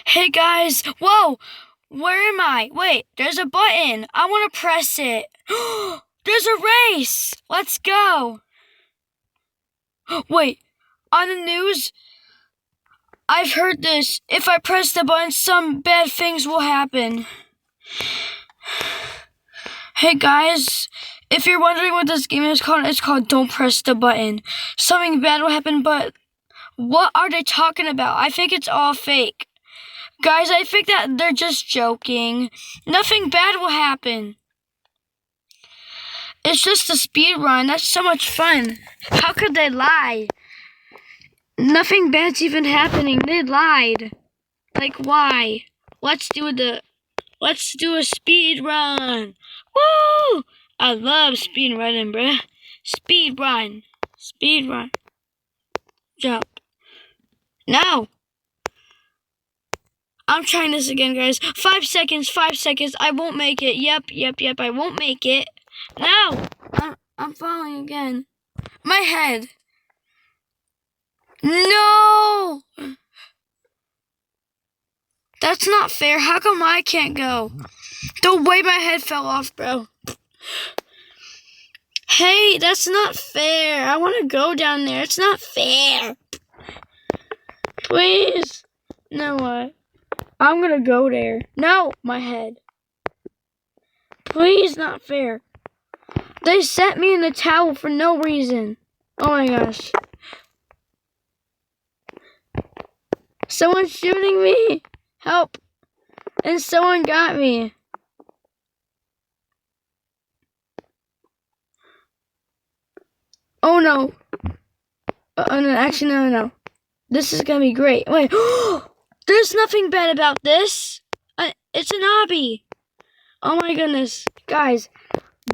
Hey guys, whoa, where am I? Wait, there's a button. I want to press it. There's a race. Let's go. Wait, on the news, I've heard this. If I press the button, some bad things will happen. Hey guys, if you're wondering what this game is called, it's called Don't Press the Button. Something bad will happen, but what are they talking about? I think it's all fake. Guys, I think that they're just joking. Nothing bad will happen. It's just a speed run. That's so much fun. How could they lie? Nothing bad's even happening. They lied. Like, why? Let's do a speed run. Woo! I love speed running, bruh. Speed run. Speed run. Jump. No! I'm trying this again, guys. 5 seconds, 5 seconds. I won't make it. Yep. I won't make it. No! I'm falling again. My head. No! That's not fair. How come I can't go? The way my head fell off, bro. Hey, that's not fair. I want to go down there. It's not fair. Please. You know what? I'm gonna go there. No, my head. Please, not fair. They set me in the towel for no reason. Oh my gosh. Someone's shooting me. Help. And someone got me. Oh no. No, actually, no. This is gonna be great. Wait. There's nothing bad about this. It's an obby. Oh my goodness. Guys,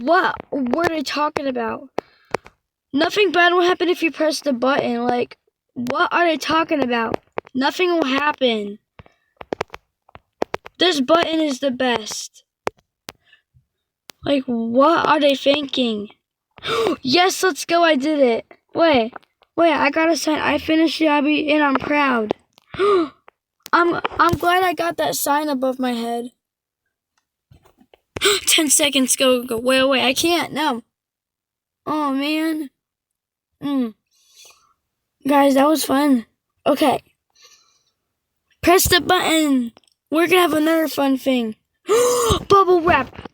what were they talking about? Nothing bad will happen if you press the button. Like, what are they talking about? Nothing will happen. This button is the best. Like, what are they thinking? Yes, let's go. I did it. Wait, I got a sign. I finished the obby and I'm proud. I'm glad I got that sign above my head. 10 seconds, go. Wait, I can't, no. Oh, man. Guys, that was fun. Okay. Press the button. We're gonna have another fun thing. Bubble wrap.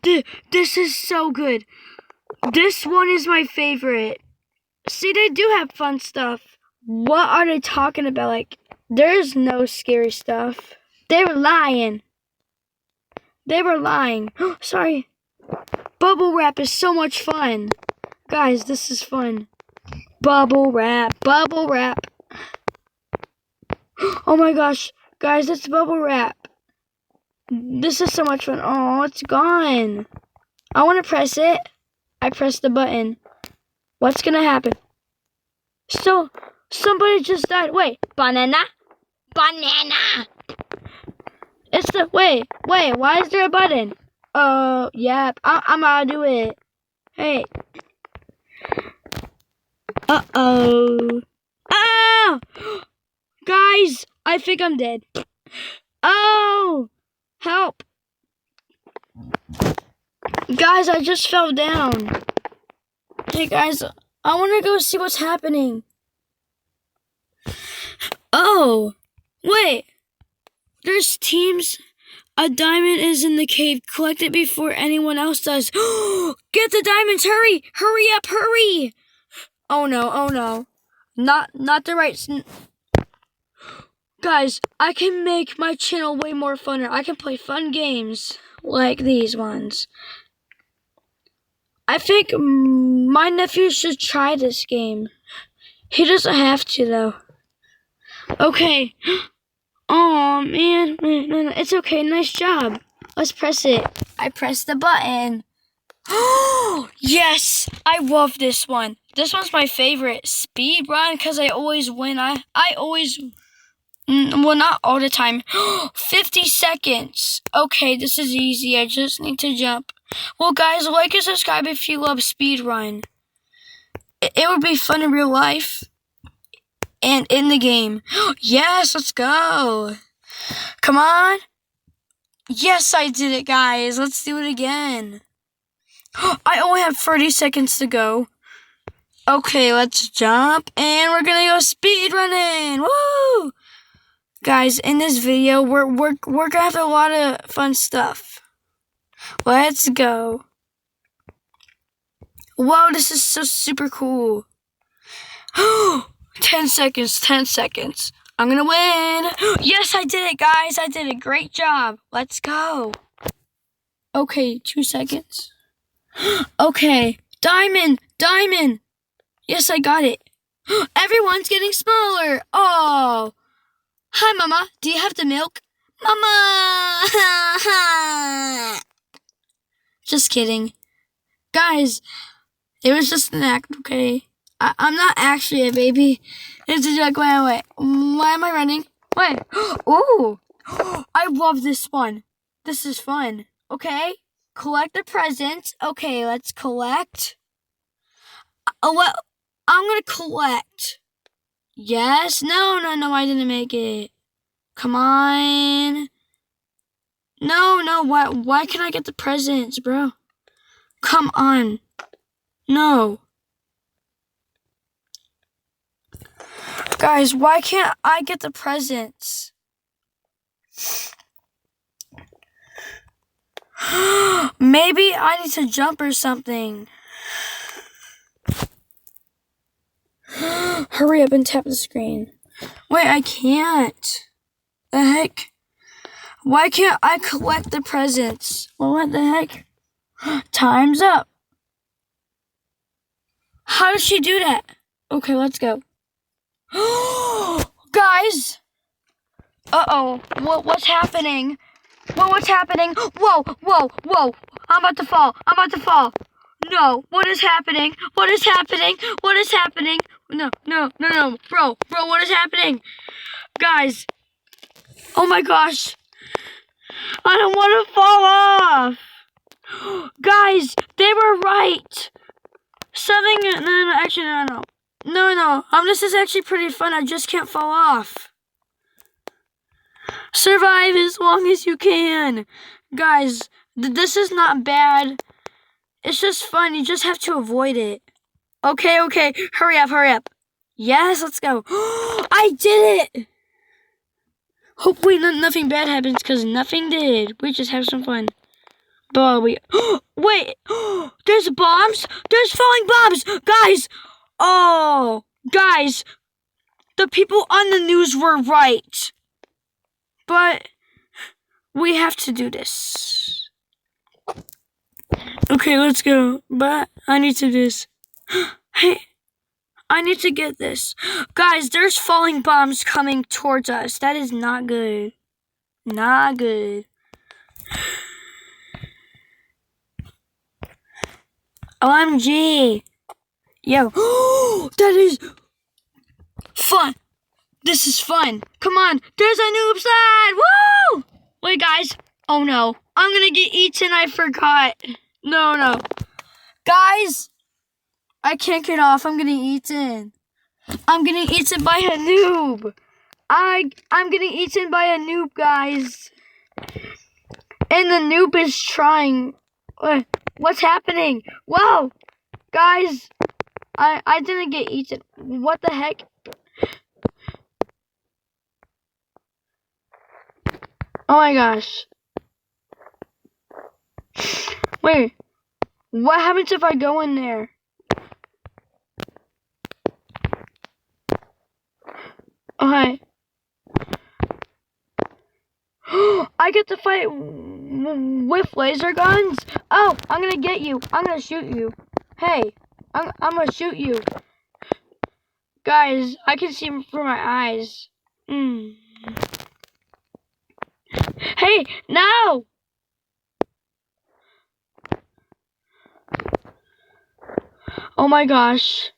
This is so good. This one is my favorite. See, they do have fun stuff. What are they talking about? Like, there's no scary stuff. They were lying. Sorry. Bubble wrap is so much fun. Guys, this is fun. Bubble wrap. Oh my gosh. Guys, it's bubble wrap. This is so much fun. Oh, it's gone. I want to press it. I pressed the button. What's going to happen? So, somebody just died. Wait, banana? It's the, wait, why is there a button? Oh, yep, I'm gonna do it. Hey. Uh-oh. Oh! Guys, I think I'm dead. Oh! Help. Guys, I just fell down. Hey, guys, I want to go see what's happening. Oh, wait. There's teams. A diamond is in the cave. Collect it before anyone else does. Get the diamonds. Hurry up. Oh no. Not the right... Guys, I can make my channel way more funner. I can play fun games like these ones. I think my nephew should try this game. He doesn't have to, though. Okay. Oh, man. It's okay. Nice job. Let's press it. I pressed the button. Oh, yes. I love this one. This one's my favorite. Speed run, because I always win. I always... Well, not all the time. 50 seconds. Okay, this is easy. I just need to jump. Well, guys, like and subscribe if you love speedrun. It would be fun in real life and in the game. Yes, let's go. Come on. Yes, I did it, guys. Let's do it again. I only have 30 seconds to go. Okay, let's jump, and we're gonna go speed running. Woo! Guys, in this video, we're gonna have a lot of fun stuff. Let's go. Whoa, this is so super cool. 10 seconds, 10 seconds. I'm gonna win. Yes, I did it, guys. I did it. Great job. Let's go. Okay, 2 seconds. Okay, diamond, diamond. Yes, I got it. Everyone's getting smaller. Oh. Hi, Mama. Do you have the milk? Mama! Just kidding. Guys, it was just an act, okay? I'm not actually a baby. It's a joke. Wait. Why am I running? Wait. Ooh. I love this one. This is fun. Okay. Collect the presents. Okay, let's collect. Well, I'm gonna collect. Yes. No, I didn't make it. Come on. No. Why can't I get the presents, bro? Come on. No. Guys, why can't I get the presents? Maybe I need to jump or something. Hurry up and tap the screen. Wait, I can't. The heck? Why can't I collect the presents? Well, what the heck? Time's up. How does she do that? Okay, let's go. Guys! Uh-oh. What's happening? What's happening? Whoa! I'm about to fall. No. What is happening? No. Bro, what is happening? Guys. Oh my gosh. I don't want to fall off. Guys, they were right. No. This is actually pretty fun. I just can't fall off. Survive as long as you can. Guys, this is not bad. It's just fun. You just have to avoid it. Okay. Hurry up. Yes, let's go. I did it. Hopefully nothing bad happens, because nothing did. We just have some fun. But wait. There's bombs. There's falling bombs. Guys. Oh, guys. The people on the news were right. But we have to do this. Okay, let's go. But I need to do this. Hey, I need to get this. Guys, there's falling bombs coming towards us. That is not good. Not good. OMG. Yo. That is fun. This is fun. Come on. There's a noob slide. Woo! Wait, guys. Oh, no. I'm going to get eaten. I forgot. No. Guys, I can't get off. I'm getting eaten. I'm getting eaten by a noob. I'm getting eaten by a noob, guys. And the noob is trying. What's happening? Whoa. Guys, I didn't get eaten. What the heck? Oh my gosh. Wait. What happens if I go in there? Okay. I get to fight with laser guns? Oh, I'm gonna get you. I'm gonna shoot you. Hey, I'm gonna shoot you. Guys, I can see him through my eyes. Hey, no! Oh my gosh.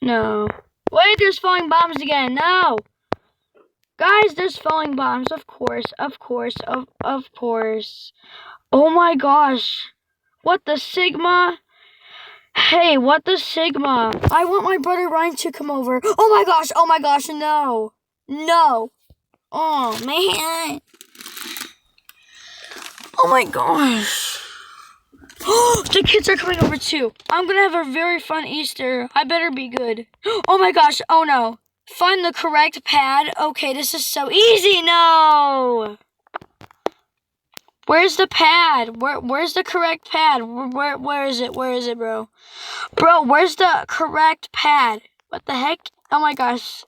No. Wait, there's falling bombs again. No! Guys, there's falling bombs. Of course. Oh my gosh. What the Sigma? Hey, what the Sigma? I want my brother Ryan to come over. Oh my gosh, no. No. Oh, man. Oh, my gosh. The kids are coming over, too. I'm going to have a very fun Easter. I better be good. Oh, my gosh. Oh, no. Find the correct pad. Okay, this is so easy. No. Where's the pad? Where's the correct pad? Where is it? Where is it, bro? Bro, where's the correct pad? What the heck? Oh my gosh.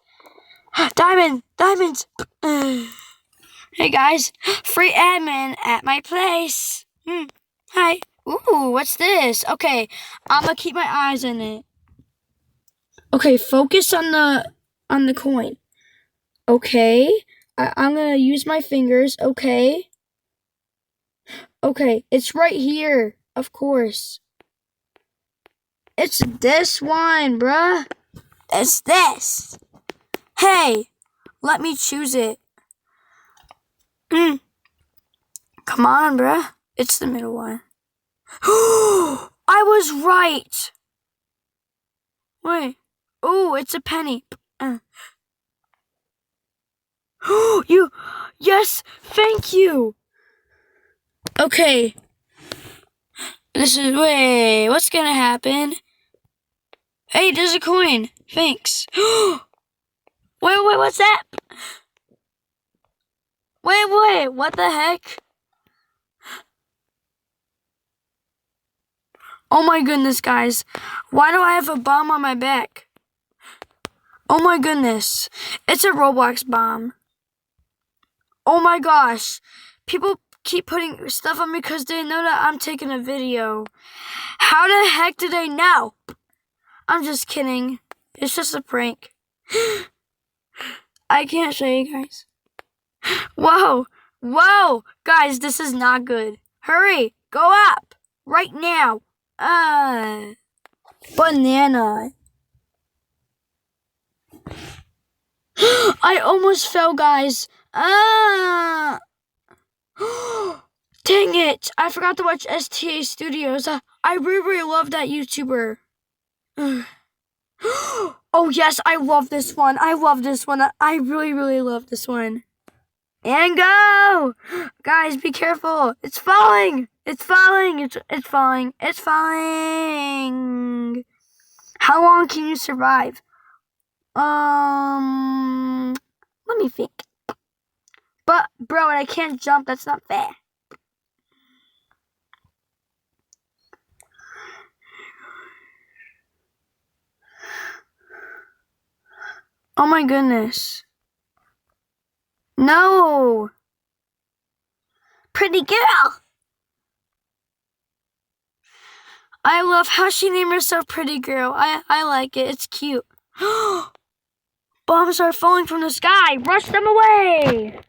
Diamonds. Hey guys, free admin at my place. Hi. Ooh, what's this? Okay, I'm gonna keep my eyes on it. Okay, focus on the coin. Okay, I'm gonna use my fingers. Okay. Okay, it's right here. Of course. It's this one, bruh. It's this. Hey, let me choose it. Come on, bruh. It's the middle one. I was right. Wait. Oh, it's a penny. Yes, thank you. Okay. What's gonna happen? Hey, there's a coin. Thanks. Wait, what's that? Wait, what the heck? Oh my goodness, guys. Why do I have a bomb on my back? Oh my goodness. It's a Roblox bomb. Oh my gosh. People keep putting stuff on me because they know that I'm taking a video. How the heck do they know? I'm just kidding. It's just a prank. I can't show you guys. Whoa. Guys, this is not good. Hurry. Go up. Right now. Banana. I almost fell, guys. Dang it. I forgot to watch STA Studios. I really love that YouTuber. Oh, yes, I love this one. I really love this one. And go! Guys, be careful. It's falling. It's falling. How long can you survive? Let me think. But, bro, I can't jump. That's not fair. Oh my goodness. No. Pretty girl. I love how she named herself Pretty Girl. I like it. It's cute. Bombs are falling from the sky. Rush them away.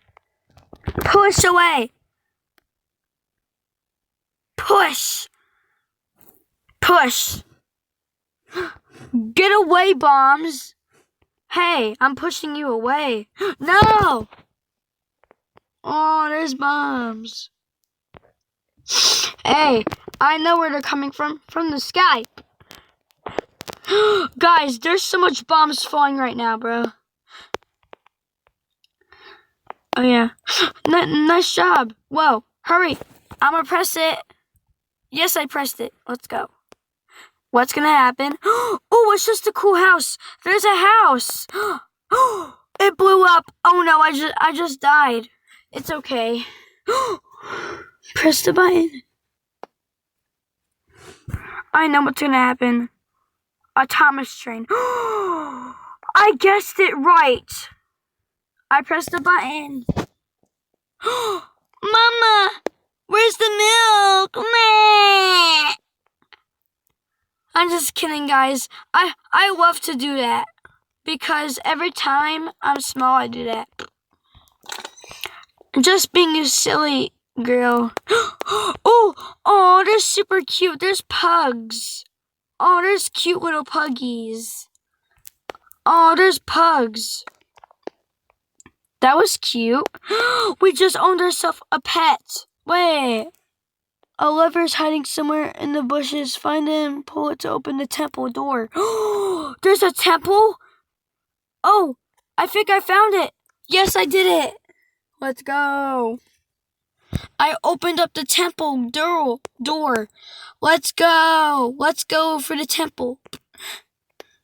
Push away. Push. Get away, bombs. Hey, I'm pushing you away. No. Oh, there's bombs. Hey, I know where they're coming from the sky. Guys, there's so much bombs falling right now, bro. Oh, yeah. Nice job. Whoa, hurry. I'm gonna press it. Yes, I pressed it. Let's go. What's gonna happen? Oh, it's just a cool house. There's a house. It blew up. Oh, no, I just died. It's okay. Press the button. I know what's gonna happen. A Thomas train. I guessed it right. I pressed the button. Mama, where's the milk? Meh. I'm just kidding, guys. I love to do that because every time I'm small, I do that. Just being a silly girl. Oh, they're super cute. There's pugs. Oh, there's cute little puggies. Oh, there's pugs. That was cute. We just owned ourselves a pet. Wait. A lover's hiding somewhere in the bushes. Find him, pull it to open the temple door. There's a temple? Oh, I think I found it. Yes, I did it. Let's go. I opened up the temple door. Let's go. Let's go for the temple.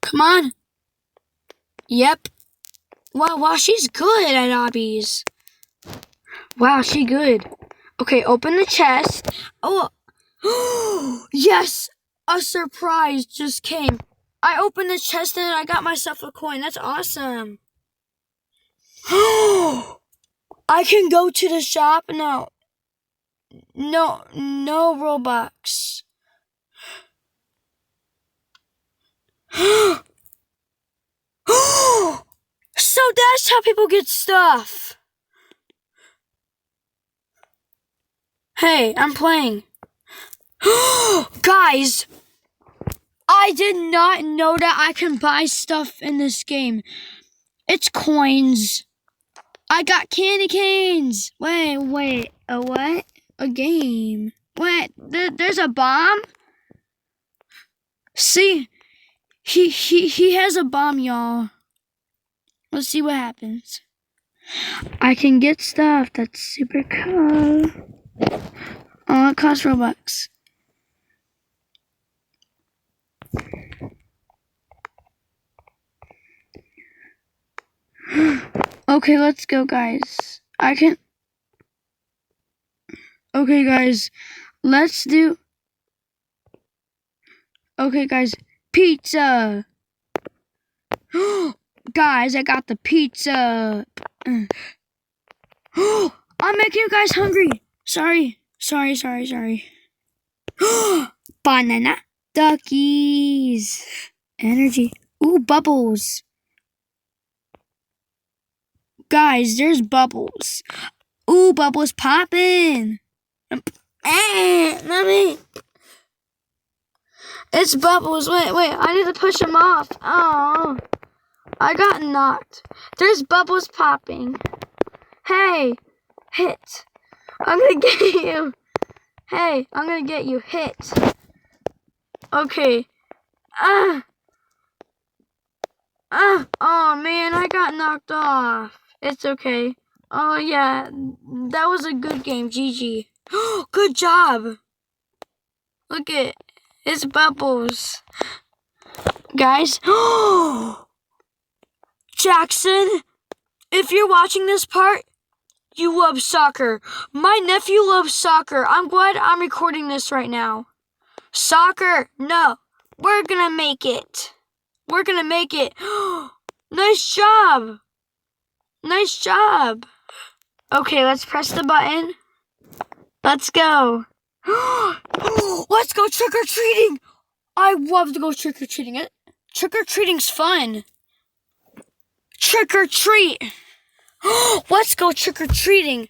Come on. Yep. Wow, she's good at obbies. Wow, she good. Okay, open the chest. Oh, yes, a surprise just came. I opened the chest and I got myself a coin. That's awesome. I can go to the shop now. No Robux. So that's how people get stuff. Hey, I'm playing. Guys, I did not know that I can buy stuff in this game. It's coins. I got candy canes. Wait, a what? A game. What? There's a bomb? See, he has a bomb, y'all. Let's see what happens. I can get stuff. That's super cool. Oh, it costs Robux. Okay, let's go, guys. Okay, guys. Let's do... Okay, guys. Pizza. Guys, I got the pizza. I'm making you guys hungry. Sorry. Banana duckies. Energy. Ooh, bubbles. Guys, there's bubbles. Ooh, bubbles popping. Mommy. It's bubbles. Wait. I need to push them off. Oh, I got knocked. There's bubbles popping. Hey, hit. I'm gonna get you. Hey, I'm gonna get you. Hit. Okay. Oh man, I got knocked off. It's okay. Oh yeah, that was a good game. GG. Good job. Look it. It's bubbles. Guys. Jackson, if you're watching this part, you love soccer. My nephew loves soccer. I'm glad I'm recording this right now. Soccer. No. We're gonna make it. We're gonna make it. Nice job. Nice job. Okay, let's press the button. Let's go. Let's go trick-or-treating. I love to go trick-or-treating. Trick-or-treating's fun. Trick-or-treat. Let's go trick-or-treating.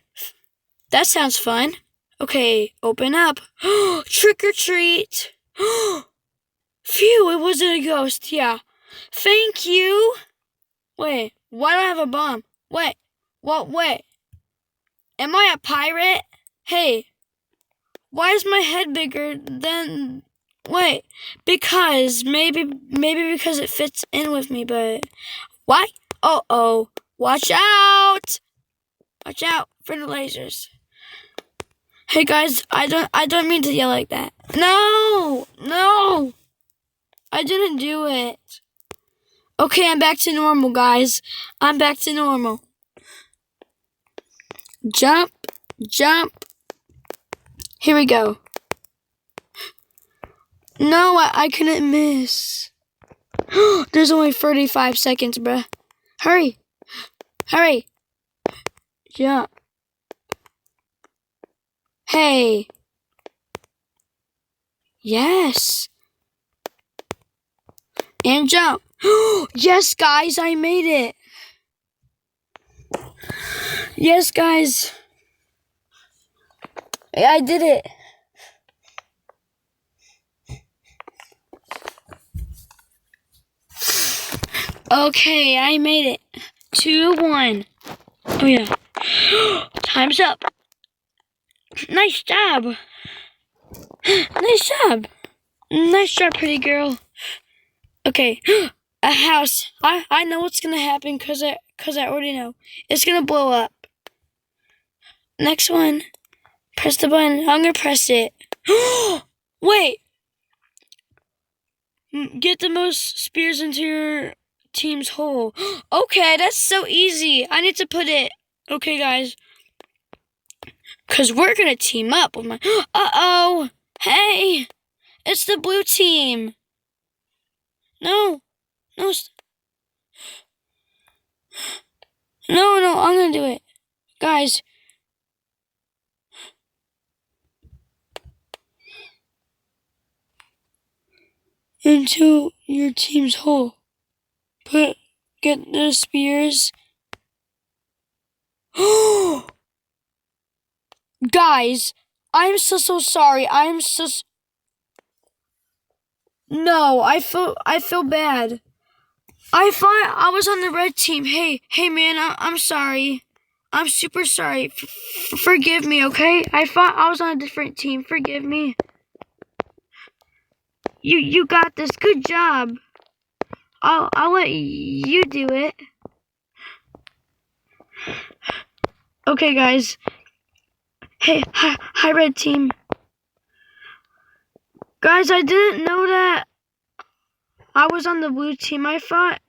That sounds fun. Okay, open up. Trick-or-treat. Phew, it wasn't a ghost. Yeah. Thank you. Wait, why do I have a bomb? Wait. Am I a pirate? Hey, why is my head bigger than... Wait, because, maybe because it fits in with me, but... Why? Uh-oh. Watch out! Watch out for the lasers. Hey guys, I don't mean to yell like that. No! I didn't do it. Okay, I'm back to normal, guys. I'm back to normal. Jump. Here we go. No, I couldn't miss. There's only 35 seconds, bruh. Hurry. Jump. Hey. Yes. And jump. Yes, guys, I made it. Yes, guys. I did it. Okay, I made it. 2-1. Oh, yeah. Time's up. Nice job. Nice job, pretty girl. Okay. A house. I know what's gonna happen because I already know. It's gonna blow up. Next one. Press the button. I'm gonna press it. Wait. Get the most spears into your team's hole. Okay, that's so easy. I need to put it. Okay, guys. Because we're gonna team up with my. Uh-oh. Hey. It's the blue team. No. No. No, I'm gonna do it. Guys. Into your team's hole. Get the spears. Guys, I'm so sorry. No, I feel bad. I thought I was on the red team. Hey man, I'm sorry. I'm super sorry. Forgive me, okay? I thought I was on a different team. Forgive me. You got this. Good job. I'll let you do it. Okay, guys. Hey, hi red team. Guys, I didn't know that I was on the blue team. I thought.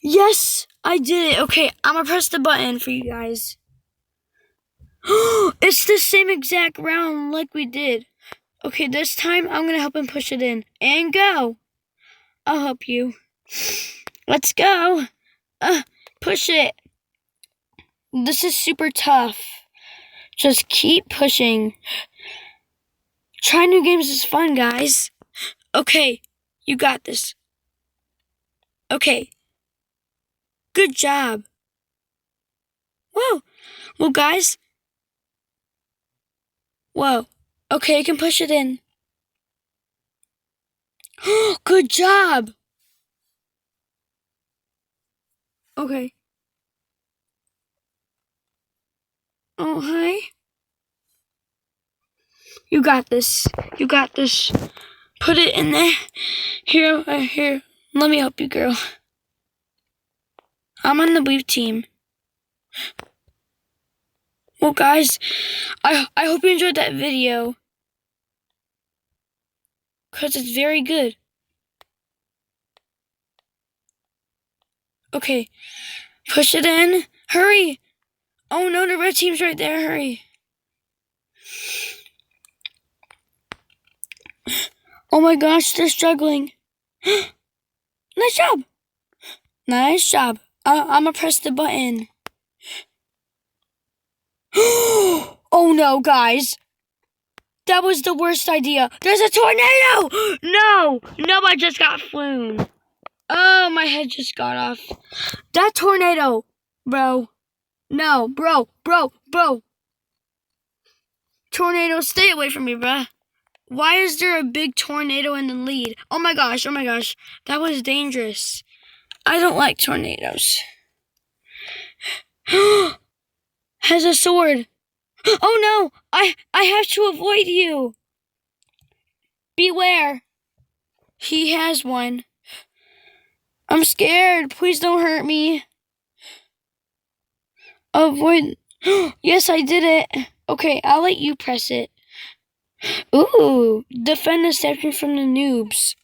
Yes, I did it. Okay, I'm gonna press the button for you guys. It's the same exact round like we did. Okay, this time I'm gonna help him push it in. And go. I'll help you. Let's go. Push it. This is super tough. Just keep pushing. Try new games is fun, guys. Okay, you got this. Okay. Good job. Whoa. Well, guys. Whoa. Okay, you can push it in. Good job. Okay. Oh, hi. You got this. You got this. Put it in there. Here. Let me help you, girl. I'm on the blue team. Well, guys, I hope you enjoyed that video. Because it's very good. Okay. Push it in. Hurry. Oh, no, the red team's right there. Hurry. Oh, my gosh, they're struggling. Nice job. Nice job. I'm going to press the button. Oh, no, guys. That was the worst idea. There's a tornado! No, I just got flown. Oh, my head just got off. That tornado, bro. No, bro. Tornado, stay away from me, bruh. Why is there a big tornado in the lead? Oh my gosh. That was dangerous. I don't like tornadoes. Has a sword. Oh no, I have to avoid you. Beware. He has one. I'm scared. Please don't hurt me. Avoid. Yes, I did it. Okay, I'll let you press it. Ooh, defend the statue from the noobs.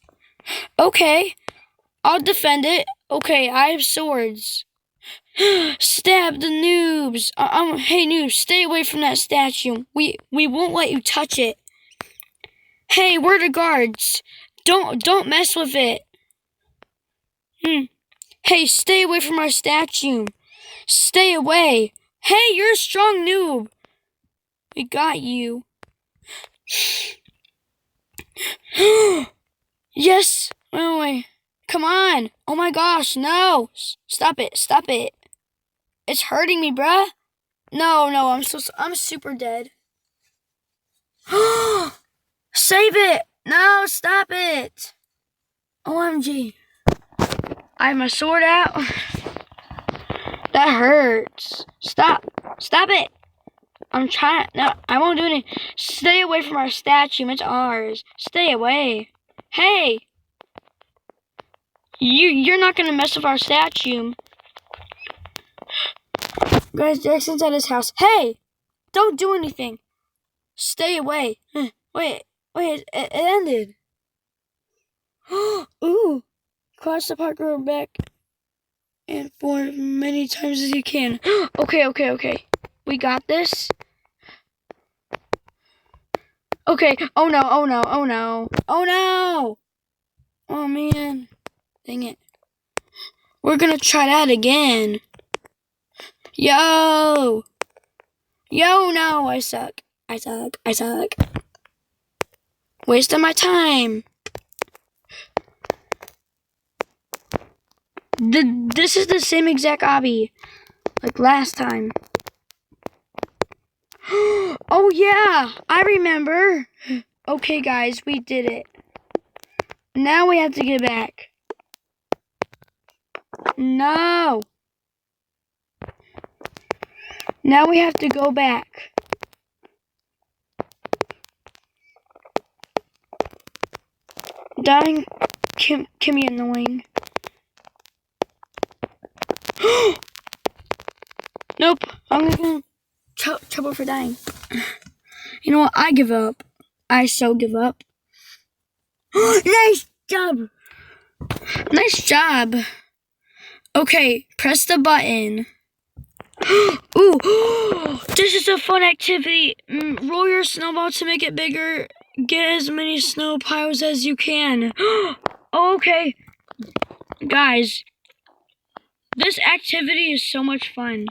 Okay, I'll defend it. Okay, I have swords. Stab the noobs. Hey, noobs, stay away from that statue. We won't let you touch it. Hey, we're the guards. Don't mess with it. Hey, stay away from our statue. Stay away. Hey, you're a strong noob. We got you. Yes. Wait. Come on. Oh my gosh, no. Stop it. It's hurting me, bruh. No, I'm super dead. Save it. No, stop it. OMG. I have my sword out. That hurts. Stop it. I'm trying. No, I won't do anything. Stay away from our statue. It's ours. Stay away. Hey. You're not gonna mess with our statue. Guys, Jackson's at his house. Hey! Don't do anything. Stay away. Wait, it ended. Ooh. Cross the parkour back and forth many times as you can. Okay. We got this. Okay. Oh no. Oh man. Dang it. We're gonna try that again. Yo, no, I suck. Wasting my time. This is the same exact obby like last time. Oh yeah, I remember. Okay guys, we did it. Now we have to get back. No. Now we have to go back. Dying can be annoying. Nope, I'm gonna trouble for dying. You know what? I give up. I so give up. Nice job. Nice job. Okay, press the button. Ooh, this is a fun activity. Roll your snowball to make it bigger. Get as many snow piles as you can. Oh, okay. Guys, this activity is so much fun.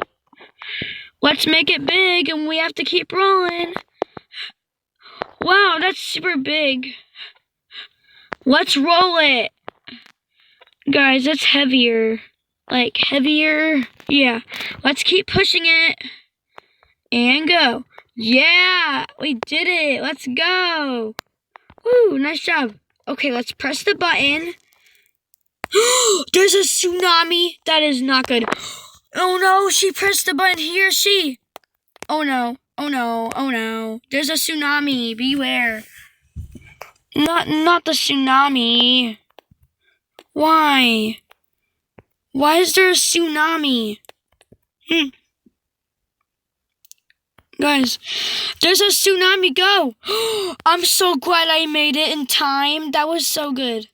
Let's make it big and we have to keep rolling. Wow, that's super big. Let's roll it. Guys, that's heavier. Like, heavier. Yeah. Let's keep pushing it. And go. Yeah, we did it. Let's go. Woo, nice job. Okay, let's press the button. There's a tsunami. That is not good. Oh no, she pressed the button. He or she. Oh no. There's a tsunami. Beware. Not the tsunami. Why? Why is there a tsunami? Guys, there's a tsunami. Go. I'm so glad I made it in time. That was so good.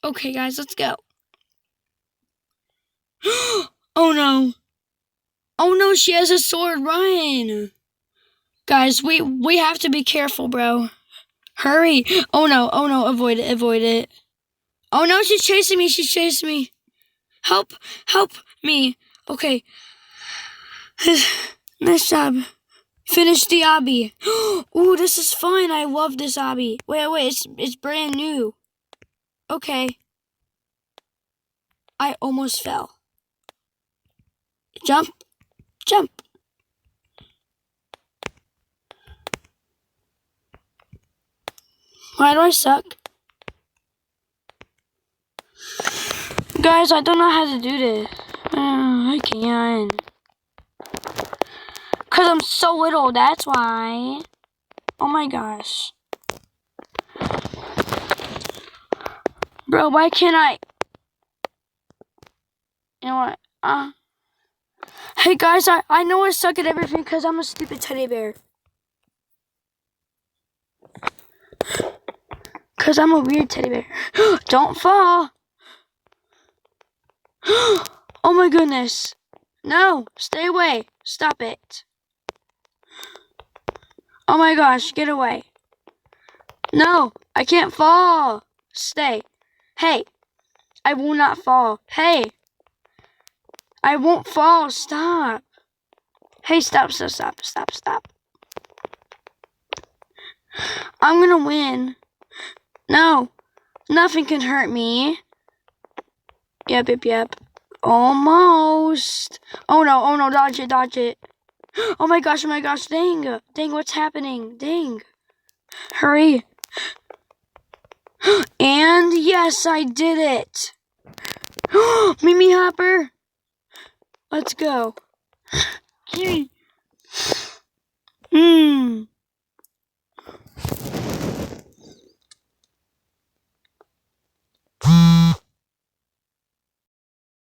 Okay, guys, let's go. Oh no. Oh no, she has a sword. Run. Guys, we have to be careful, bro. Hurry. Oh no, avoid it. Oh no, she's chasing me. Help me. Okay. Nice job. Finish the obby. Ooh, this is fun. I love this obby. Wait, it's brand new. Okay. I almost fell. Jump. Why do I suck? Guys, I don't know how to do this. I can't. Because I'm so little, that's why. Oh my gosh. Bro, why can't I? You know what? Hey guys, I know I suck at everything because I'm a stupid teddy bear. Because I'm a weird teddy bear. Don't fall. Oh my goodness. No, stay away. Stop it. Oh my gosh, get away. No, I can't fall. Stay. Hey, I will not fall. Hey, I won't fall. Stop. Hey, stop. I'm gonna win. No, nothing can hurt me. Yep. Almost. Oh no, dodge it. Oh my gosh, dang, what's happening? Dang. Hurry. And yes, I did it. Mimi Hopper. Let's go.